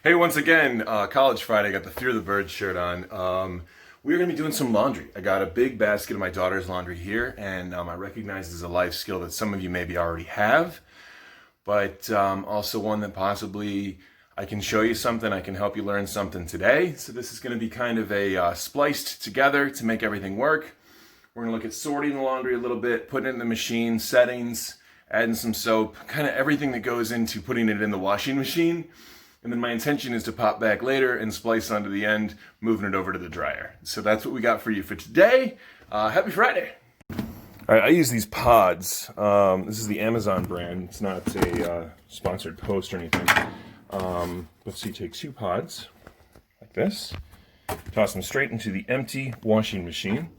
Hey, once again, College Friday, I got the Fear the Birds shirt on. We're going to be doing some laundry. I got a big basket of my daughter's laundry here, and I recognize this is a life skill that some of you maybe already have, but also one that possibly I can show you something, I can help you learn something today. So this is going to be kind of a spliced together to make everything work. We're going to look at sorting the laundry a little bit, putting it in the machine, settings, adding some soap, kind of everything that goes into putting it in the washing machine. And then my intention is to pop back later and splice onto the end, moving it over to the dryer. So that's what we got for you for today. Happy Friday. All right, I use these pods. This is the Amazon brand. It's not a sponsored post or anything. Let's see, take 2 pods like this, toss them straight into the empty washing machine.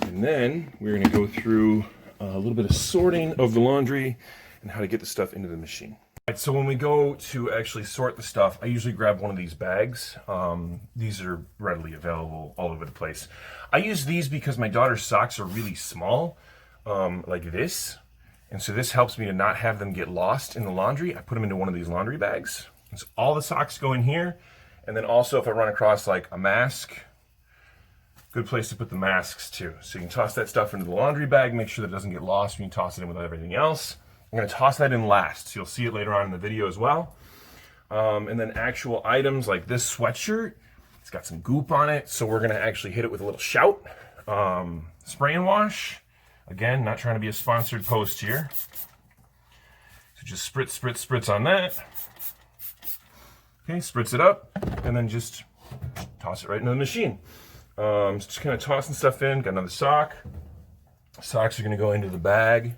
And then we're gonna go through a little bit of sorting of the laundry and how to get the stuff into the machine. So when we go to actually sort the stuff, I usually grab one of these bags. These are readily available all over the place. I use these because my daughter's socks are really small, like this. And so this helps me to not have them get lost in the laundry. I put them into one of these laundry bags. And so all the socks go in here. And then also if I run across like a mask, good place to put the masks too. So you can toss that stuff into the laundry bag, make sure that it doesn't get lost when you toss it in with everything else. I'm going to toss that in last, so you'll see it later on in the video as well. And then actual items like this sweatshirt, it's got some goop on it, so we're going to actually hit it with a little shout. Spray and wash. Again, not trying to be a sponsored post here. So just spritz on that. Okay, spritz it up, and then just toss it right into the machine. Just kind of tossing stuff in. Got another sock. Socks are going to go into the bag.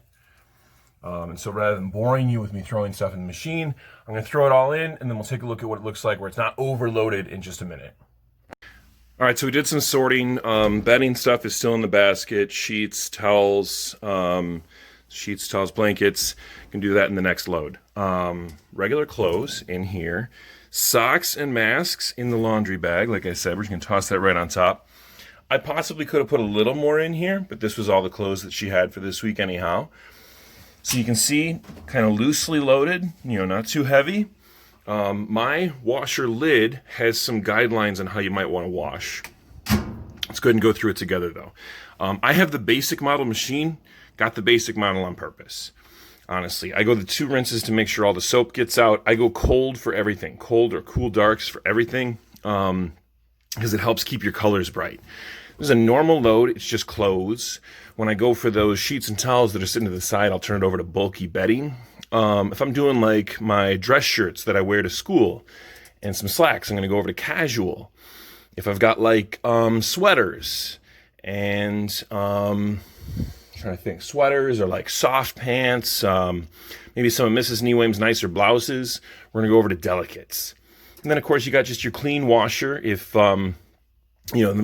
And so rather than boring you with me throwing stuff in the machine, I'm going to throw it all in, and then we'll take a look at what it looks like where it's not overloaded in just a minute. All right, so we did some sorting. Bedding stuff is still in the basket. Sheets, towels, blankets. You can do that in the next load. Regular clothes in here. Socks and masks in the laundry bag. Like I said, we're just going to toss that right on top. I possibly could have put a little more in here, but this was all the clothes that she had for this week anyhow. So you can see, kind of loosely loaded, not too heavy. My washer lid has some guidelines on how you might want to wash. Let's go ahead and go through it together though. I have the basic model machine, got the basic model on purpose. Honestly, I go the 2 rinses to make sure all the soap gets out. I go cold for everything, cold or cool darks for everything, because it helps keep your colors bright. This is a normal load, it's just clothes. When I go for those sheets and towels that are sitting to the side, I'll turn it over to bulky bedding. If I'm doing like my dress shirts that I wear to school and some slacks, I'm gonna go over to casual. If I've got like sweaters and trying to think, sweaters or like soft pants, maybe some of Mrs. Newham's nicer blouses, we're gonna go over to delicates. And then of course you got just your clean washer if the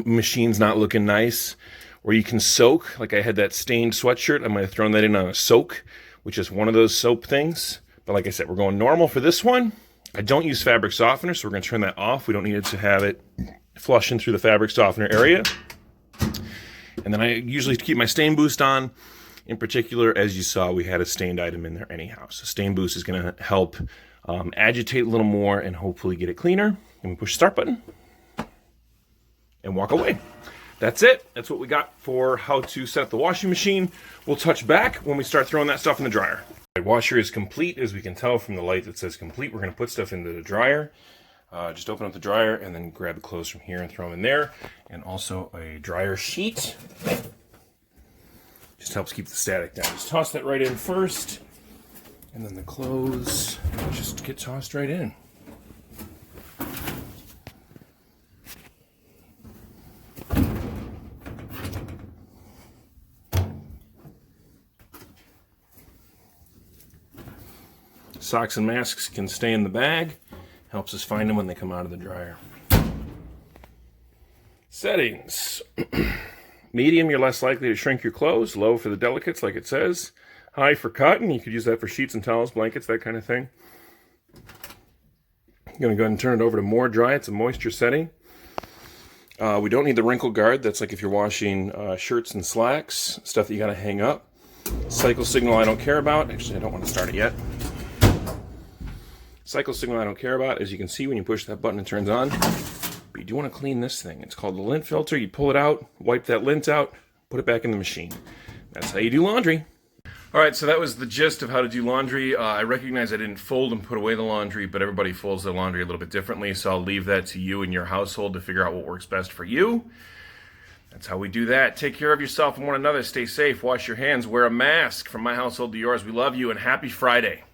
machine's not looking nice, or you can soak. Like I had that stained sweatshirt, I'm going to throw that in on a soak, which is one of those soap things. But like I said, we're going normal for this one. I don't use fabric softener, so we're going to turn that off. We don't need it to have it flushing through the fabric softener area. And then I usually keep my stain boost on. In particular, as you saw, we had a stained item in there anyhow. So stain boost is going to help agitate a little more and hopefully get it cleaner. And we push the start button and walk away. That's it. That's what we got for how to set up the washing machine. We'll touch back when we start throwing that stuff in the dryer. The washer is complete, as we can tell from the light that says complete. We're going to put stuff into the dryer. Just open up the dryer and then grab the clothes from here and throw them in there. And also a dryer sheet. Just helps keep the static down. Just toss that right in first. And then the clothes just get tossed right in. Socks and masks can stay in the bag. Helps us find them when they come out of the dryer. Settings. Medium, you're less likely to shrink your clothes. Low for the delicates, like it says. High for cotton. You could use that for sheets and towels, blankets, that kind of thing. I'm going to go ahead and turn it over to more dry. It's a moisture setting. We don't need the wrinkle guard. That's like if you're washing shirts and slacks, stuff that you got to hang up. Cycle signal I don't care about. Actually, I don't want to start it yet. Cycle signal I don't care about. As you can see, when you push that button, it turns on. But you do want to clean this thing. It's called the lint filter. You pull it out, wipe that lint out, put it back in the machine. That's how you do laundry. All right, so that was the gist of how to do laundry. I recognize I didn't fold and put away the laundry, but everybody folds their laundry a little bit differently, so I'll leave that to you and your household to figure out what works best for you. That's how we do that. Take care of yourself and one another. Stay safe. Wash your hands. Wear a mask. From my household to yours, we love you, and happy Friday.